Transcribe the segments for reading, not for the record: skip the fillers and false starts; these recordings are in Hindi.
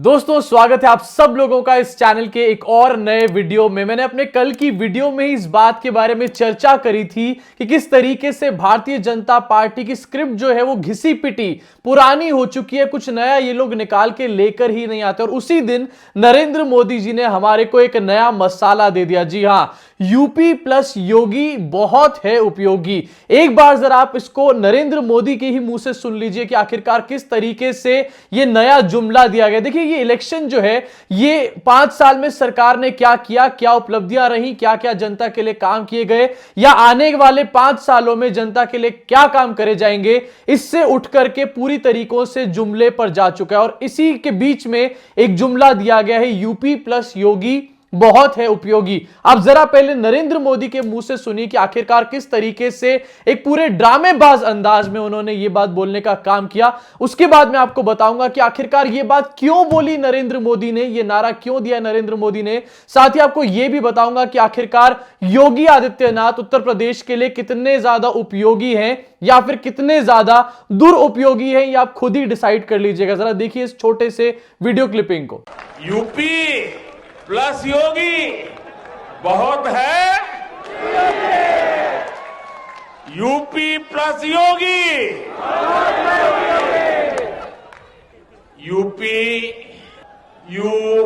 दोस्तों स्वागत है आप सब लोगों का इस चैनल के एक और नए वीडियो में। मैंने अपने कल की वीडियो में ही इस बात के बारे में चर्चा करी थी कि किस तरीके से भारतीय जनता पार्टी की स्क्रिप्ट जो है वो घिसी पिटी पुरानी हो चुकी है, कुछ नया ये लोग निकाल के लेकर ही नहीं आते। और उसी दिन नरेंद्र मोदी जी ने हमारे को एक नया मसाला दे दिया। जी हां, यूपी प्लस योगी बहुत है उपयोगी। एक बार जरा आप इसको नरेंद्र मोदी के ही मुंह से सुन लीजिए कि आखिरकार किस तरीके से ये नया जुमला दिया गया। देखिए, ये इलेक्शन जो है ये 5 साल में सरकार ने क्या किया, क्या उपलब्धियां रही, क्या क्या जनता के लिए काम किए गए, या आने वाले 5 सालों में जनता के लिए क्या काम करे जाएंगे, इससे उठ करके पूरी तरीकों से जुमले पर जा चुका है। और इसी के बीच में एक जुमला दिया गया है, यूपी प्लस योगी बहुत है उपयोगी। आप जरा पहले नरेंद्र मोदी के मुंह से सुनिए कि आखिरकार किस तरीके से एक पूरे ड्रामेबाज अंदाज में उन्होंने यह बात बोलने का काम किया। उसके बाद मैं आपको बताऊंगा कि आखिरकार यह बात क्यों बोली नरेंद्र मोदी ने, यह नारा क्यों दिया नरेंद्र मोदी ने। साथ ही आपको यह भी बताऊंगा कि आखिरकार योगी आदित्यनाथ उत्तर प्रदेश के लिए कितने ज्यादा उपयोगी हैं या फिर कितने ज्यादा दुरुपयोगी हैं, यह आप खुद ही डिसाइड कर लीजिएगा। जरा देखिए इस छोटे से वीडियो क्लिपिंग को। यूपी प्लस योगी बहुत है, यूपी प्लस योगी, यूपी UPYOGI।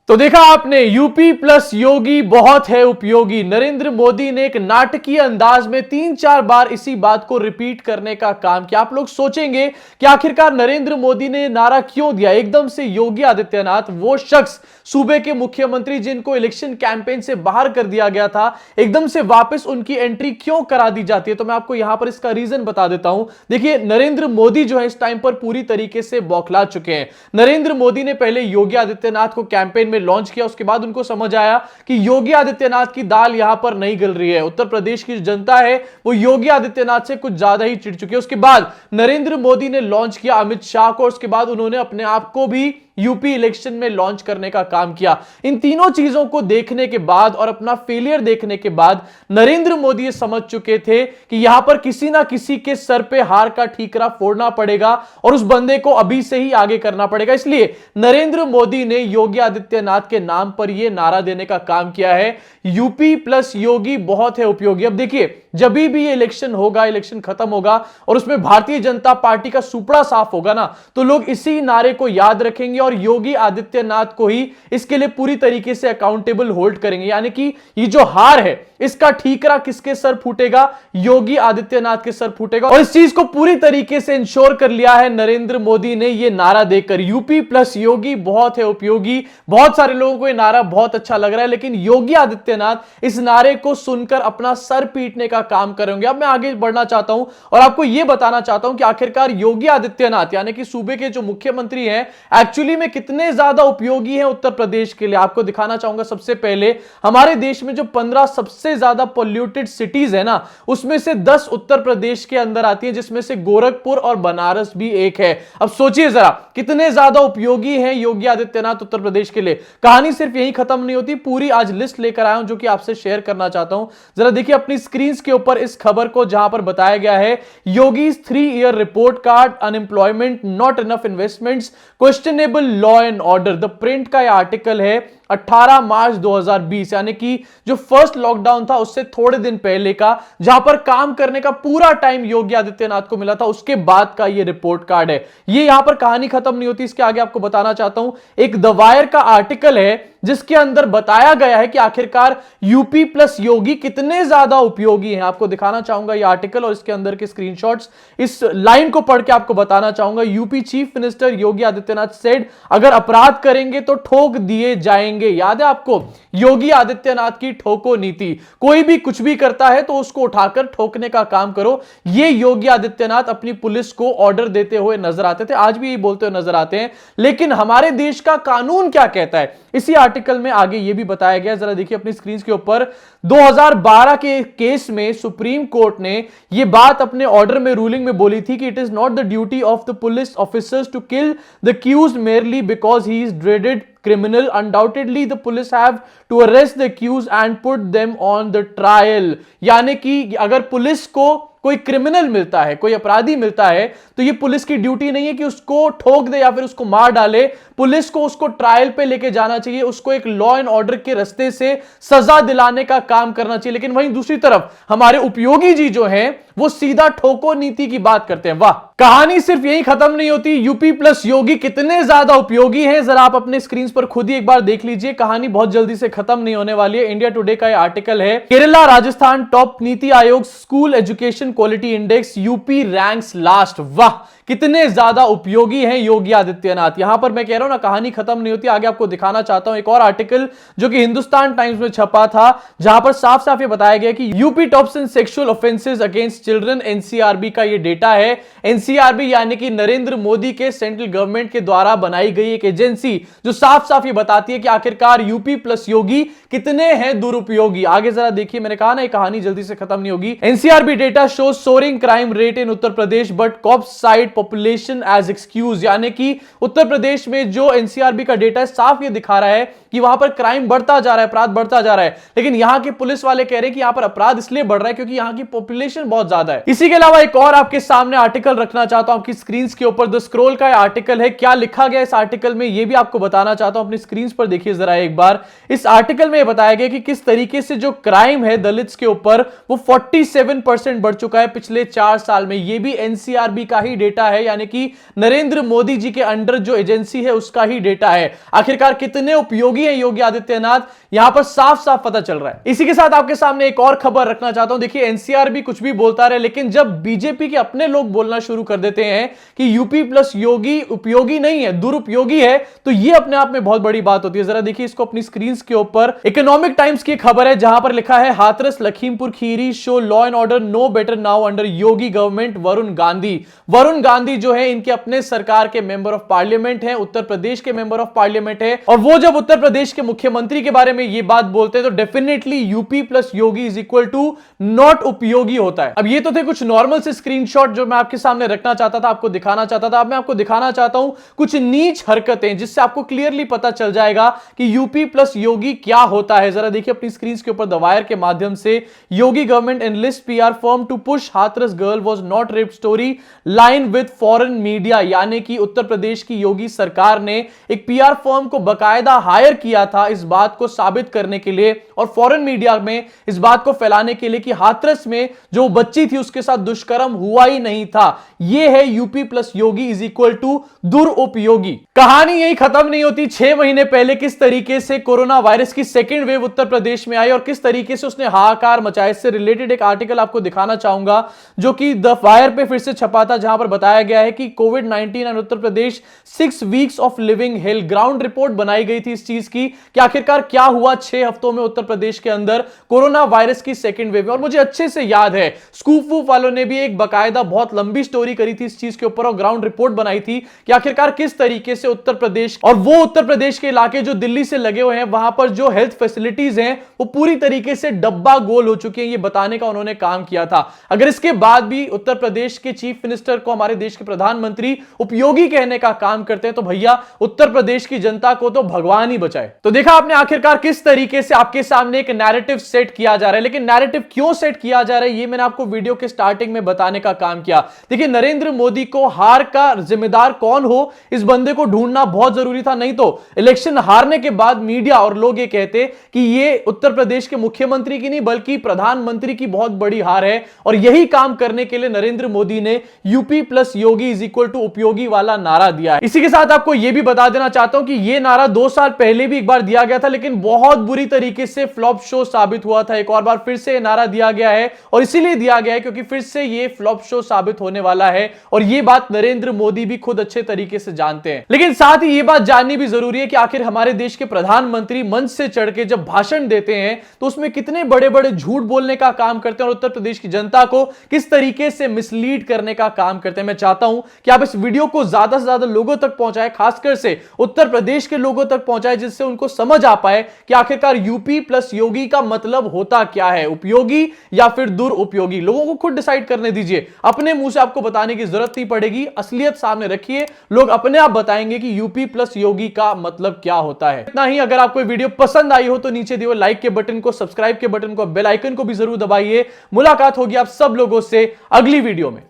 तो देखा आपने, यूपी प्लस योगी बहुत है उपयोगी। नरेंद्र मोदी ने एक नाटकीय अंदाज में 3-4 बार इसी बात को रिपीट करने का काम किया। आप लोग सोचेंगे कि आखिरकार नरेंद्र मोदी ने नारा क्यों दिया। एकदम से योगी आदित्यनाथ, वो शख्स सूबे के मुख्यमंत्री जिनको इलेक्शन कैंपेन से बाहर कर दिया गया था, एकदम से वापस उनकी एंट्री क्यों करा दी जाती है। तो मैं आपको यहां पर इसका रीजन बता देता हूं। देखिए, नरेंद्र मोदी जो है इस टाइम पर पूरी तरीके से बौखला चुके हैं। नरेंद्र मोदी ने पहले योगी आदित्यनाथ को कैंपेन में लॉन्च किया, उसके बाद उनको समझ आया कि योगी आदित्यनाथ की दाल यहां पर नहीं गल रही है। उत्तर प्रदेश की जनता है वो योगी आदित्यनाथ से कुछ ज्यादा ही चिढ़ चुकी है। उसके बाद नरेंद्र मोदी ने लॉन्च किया अमित शाह को, उसके बाद उन्होंने अपने आप को भी यूपी इलेक्शन में लॉन्च करने का काम किया। इन तीनों चीजों को देखने के बाद और अपना फेलियर देखने के बाद नरेंद्र मोदी ये समझ चुके थे कि यहां पर किसी ना किसी के सर पे हार का ठीकरा फोड़ना पड़ेगा और उस बंदे को अभी से ही आगे करना पड़ेगा। इसलिए नरेंद्र मोदी ने योगी आदित्यनाथ के नाम पर यह नारा देने का काम किया है, यूपी प्लस योगी बहुत है उपयोगी। अब देखिए, जब भी ये इलेक्शन होगा, इलेक्शन खत्म होगा और उसमें भारतीय जनता पार्टी का सुपड़ा साफ होगा ना, तो लोग इसी नारे को याद रखेंगे और योगी आदित्यनाथ को ही इसके लिए पूरी तरीके से अकाउंटेबल होल्ड करेंगे। यानी कि ये जो हार है इसका ठीकरा किसके सर फूटेगा? योगी आदित्यनाथ के सर फूटेगा। और इस चीज को पूरी तरीके से इंश्योर कर लिया है नरेंद्र मोदी ने ये नारा देकर, यूपी प्लस योगी बहुत है उपयोगी। बहुत सारे लोगों को ये नारा बहुत अच्छा लग रहा है, लेकिन योगी आदित्यनाथ इस नारे को सुनकर अपना सर पीटने का काम करेंगे। अब मैं आगे बढ़ना चाहता हूं और आपको यह बताना चाहता हूं कि आखिरकार योगी आदित्यनाथ यानी कि सूबे के जो मुख्यमंत्री हैं एक्चुअली में कितने ज्यादा उपयोगी हैं उत्तर प्रदेश के लिए। आपको दिखाना चाहूंगा सबसे पहले, हमारे देश में जो 15 सबसे ज्यादा पॉल्यूटेड सिटीज है ना, उसमें से 10 उत्तर प्रदेश के अंदर आती है, जिसमें से गोरखपुर और बनारस भी एक है। अब सोचिए जरा कितने ज्यादा उपयोगी हैं योगी आदित्यनाथ उत्तर प्रदेश के लिए। कहानी सिर्फ यही खत्म नहीं होती, पूरी आज लिस्ट लेकर आया हूं जो कि आपसे शेयर करना चाहता हूं। जरा देखिए अपनी स्क्रीन के ऊपर इस खबर को, जहां पर बताया गया है yogis 3-year report card, unemployment, not enough investments, questionable law and order. The print का यह आर्टिकल है 18 मार्च 2020, यानी कि जो फर्स्ट लॉकडाउन था उससे थोड़े दिन पहले का, जहां पर काम करने का पूरा टाइम योगी आदित्यनाथ को मिला था, उसके बाद का ये रिपोर्ट कार्ड है। ये यहां पर कहानी खत्म नहीं होती, इसके आगे आपको बताना चाहता हूं। एक द वायर का आर्टिकल है जिसके अंदर बताया गया है कि आखिरकार यूपी प्लस योगी कितने ज्यादा उपयोगी हैं। आपको दिखाना चाहूंगा ये आर्टिकल और इसके अंदर के स्क्रीनशॉट्स। इस लाइन को पढ़ के आपको बताना चाहूंगा। UP chief minister Yogi Adityanath said, अगर अपराध करेंगे तो ठोक दिए जाएंगे। याद है आपको योगी आदित्यनाथ की ठोको नीति, कोई भी कुछ भी करता है तो उसको उठाकर ठोकने का काम करो। ये योगी आदित्यनाथ अपनी पुलिस को ऑर्डर देते हुए नजर आते थे, आज भी यही बोलते हुए नजर आते हैं। लेकिन हमारे देश का कानून क्या कहता है, इसी आर्टिकल में आगे यह भी बताया गया। जरा देखिए अपनी स्क्रीन के ऊपर, 2012 के केस में सुप्रीम कोर्ट ने यह बात अपने ऑर्डर में, रूलिंग में बोली थी कि it is not the duty of the police officers to kill the accused merely because he is dreaded criminal. Undoubtedly the police have to arrest the accused and put them on the trial. यानी कि अगर पुलिस को कोई क्रिमिनल मिलता है, कोई अपराधी मिलता है, तो ये पुलिस की ड्यूटी नहीं है कि उसको ठोक दे या फिर उसको मार डाले। पुलिस को उसको ट्रायल पे लेके जाना चाहिए, उसको एक लॉ एंड ऑर्डर के रास्ते से सजा दिलाने का काम करना चाहिए। लेकिन वहीं दूसरी तरफ हमारे उपयोगी जी जो हैं वो सीधा ठोको नीति की बात करते हैं। वाह, कहानी सिर्फ यही खत्म नहीं होती। यूपी प्लस योगी कितने ज्यादा उपयोगी हैं, जरा आप अपने स्क्रीन पर खुद ही एक बार देख लीजिए। कहानी बहुत जल्दी से खत्म नहीं होने वाली है। इंडिया टुडे का यह आर्टिकल है, Kerala Rajasthan top NITI Aayog school education quality index, UP ranks last. वाह, कितने ज्यादा उपयोगी हैं योगी आदित्यनाथ। यहां पर मैं कह रहा हूं ना, कहानी खत्म नहीं होती। आगे आपको दिखाना चाहता हूं एक और आर्टिकल जो कि हिंदुस्तान टाइम्स में छपा था, जहां पर साफ साफ ये बताया गया कि UP tops in sexual offences against children. NCRB का ये डेटा है। एनसीआरबी यानी कि नरेंद्र मोदी के सेंट्रल गवर्नमेंट के द्वारा बनाई गई एक एजेंसी जो साफ साफ ये बताती है कि आखिरकार यूपी प्लस योगी कितने हैं दुरुपयोगी। आगे जरा देखिए, मैंने कहा ना ये कहानी जल्दी से खत्म नहीं होगी। NCRB data shows soaring crime rate in Uttar Pradesh but cops cite population as excuse. यानी कि उत्तर प्रदेश में जो एनसीआरबी का डेटा है साफ ये दिखा रहा है कि वहां पर क्राइम बढ़ता जा रहा है, अपराध बढ़ता जा रहा है, लेकिन यहां के पुलिस वाले कह रहे हैं कि यहां पर अपराध इसलिए बढ़ रहा है क्योंकि यहां की पॉपुलेशन बहुत ज्यादा है। इसी के अलावा एक और आपके सामने आर्टिकल रखना चाहता हूं आपकी स्क्रीन के ऊपर। द स्क्रॉल का आर्टिकल है, क्या लिखा गया इस आर्टिकल में यह भी आपको बताना चाहता हूं। अपनी स्क्रीन पर देखिए जरा एक बार। इस आर्टिकल में बताया गया कि किस तरीके से जो क्राइम है दलित्स के ऊपर वो 47% बढ़ चुका है पिछले 4 साल में। यह भी एनसीआरबी का ही डेटा है, यानी कि नरेंद्र मोदी जी के अंडर जो एजेंसी है उसका ही डेटा है। आखिरकार कितने उपयोगी है योगी आदित्यनाथ, यहां पर साफ साफ पता चल रहा है। इसी के साथ आपके सामने एक और खबर रखना चाहता हूं। देखिए, एनसीआरबी कुछ भी बोलता रहे, लेकिन जब बीजेपी के अपने लोग बोलना शुरू कर देते हैं कि यूपी प्लस योगी उपयोगी नहीं है, दुरुपयोगी है, तो यह अपने आप में बहुत बड़ी बात होती है। जरा देखिए इसको अपनी स्क्रीन के ऊपर। इकोनॉमिक टाइम्स की खबर है जहां पर लिखा है, Hathras Lakhimpur Kheri show law and order no better now under Yogi government. Varun Gandhi, Varun Gandhi जो है इनके अपने सरकार के मेंबर ऑफ पार्लियामेंट है, उत्तर प्रदेश के मेंबर ऑफ पार्लियामेंट है, और वो जब उत्तर प्रदेश के मुख्यमंत्री के बारे में ये बात बोलते हैं तो definitely UP plus Yogi is equal to not उपयोगी होता है। अब ये तो थे कुछ नॉर्मल से स्क्रीनशॉट जो मैं आपके सामने रखना चाहता था, आपको दिखाना चाहता था। अब मैं आपको दिखाना चाहता हूं कुछ नीच हरकतें जिससे आपको क्लियरली पता चल जाएगा कि यूपी प्लस योगी क्या होता है। जरा देखिए अपनी स्क्रीन के ऊपर द वायर के माध्यम से, Yogi government enlist PR firm to push Hathras girl was not rape story line with foreign media. यानी कि उत्तर प्रदेश की योगी सरकार ने एक पीआर फर्म को बकायदा हायर किया था इस बात को साबित करने के लिए और फॉरेन मीडिया में इस बात को फैलाने के लिए कि हाथरस में जो बच्ची थी उसके साथ दुष्कर्म हुआ ही नहीं था। यह है UP plus Yogi is equal to दुरुपयोगी। कहानी यही खत्म नहीं होती। 6 महीने पहले किस तरीके से कोरोना वायरस की सेकेंड वेव उत्तर प्रदेश में आई और किस तरीके से उसने हाहाकार मचाया, इससे रिलेटेड एक आर्टिकल आपको दिखाना चाहूंगा जो कि द फायर पे फिर से छपा था, जहां पर बताया गया है कि कोविड-19 and Uttar Pradesh 6 weeks of living hell. Ground report बनाई गई थी इस चीज की कि आखिरकार क्या हुआ 6 हफ्तों में उत्तर प्रदेश के अंदर कोरोना वायरस की सेकेंड वेव में। और मुझे अच्छे से याद है स्कूप वूप वालों ने भी एक बकायदा बहुत लंबी स्टोरी करी थी इस चीज के ऊपर और ग्राउंड रिपोर्ट बनाई थी कि आखिरकार किस तरीके से उत्तर प्रदेश और वो उत्तर प्रदेश के इलाके जो दिल्ली से लगे हुए हैं वहां पर जो हेल्थ फैसिलिटीज हैं वो पूरी तरीके से डब्बा गोल हो चुके हैं, ये बताने का उन्होंने काम किया था। अगर इसके बाद भी उत्तर प्रदेश के चीफ मिनिस्टर को हमारे देश के प्रधानमंत्री उपयोगी कहने का काम करते हैं तो भैया उत्तर प्रदेश की जनता को तो भगवान ही बचाए। तो देखा आपने आखिरकार किस तरीके से आपके सामने एक नैरेटिव सेट किया जा रहा है। लेकिन नैरेटिव क्यों सेट किया जा रहा है ये मैंने आपको वीडियो के स्टार्टिंग में बताने का काम किया। देखिए, नरेंद्र मोदी को हार का जिम्मेदार कौन हो इस बंदे को ढूंढना बहुत जरूरी था, नहीं तो इलेक्शन हारने के बाद मीडिया और लोग ये कहते कि ये उत्तर प्रदेश के मुख्यमंत्री की नहीं बल्कि प्रधानमंत्री की बहुत बड़ी हार है। और यही काम करने के लिए नरेंद्र मोदी ने UP plus Yogi is equal to उपयोगी वाला नारा दिया है। इसी के साथ आपको यह भी बता देना चाहता हूं कि यह नारा 2 साल पहले भी एक बार दिया गया था, लेकिन बहुत बुरी तरीके से फ्लॉप शो साबित हुआ था। एक और बार फिर से नारा दिया गया है और इसीलिए दिया गया है क्योंकि फिर से यह फ्लॉप शो साबित होने वाला है और यह बात नरेंद्र मोदी भी खुद अच्छे तरीके से जानते हैं। लेकिन साथ ही यह बात जाननी भी जरूरी है कि आखिर हमारे देश के प्रधानमंत्री मंच से चढ़ के जब भाषण देते हैं तो उसमें कितने बड़े बड़े झूठ बोलने का काम करते हैं और उत्तर प्रदेश की जनता को किस तरीके से मिसलीड करने का काम करते हैं। मैं चाहता हूं कि आप इस वीडियो को ज्यादा से ज्यादा लोगों तक पहुंचाएं, खासकर से उत्तर प्रदेश के लोगों तक पहुंचाएं, जिससे उनको समझ आ पाए कि आखिरकार यूपी प्लस योगी का मतलब होता क्या है, उपयोगी या फिर दुरुपयोगी। लोगों को खुद डिसाइड करने दीजिए, अपने मुंह से आपको बताने की जरूरत नहीं पड़ेगी। असलियत सामने रखिए, लोग अपने आप बताएंगे कि यूपी प्लस योगी का मतलब क्या होता है। इतना ही। अगर आपको वीडियो पसंद आई हो तो नीचे दिए लाइक के बटन को, सब्सक्राइब के बटन को, बेल आइकन को भी जरूर दबाइए। मुलाकात होगी आप सब लोगों से अगली वीडियो में।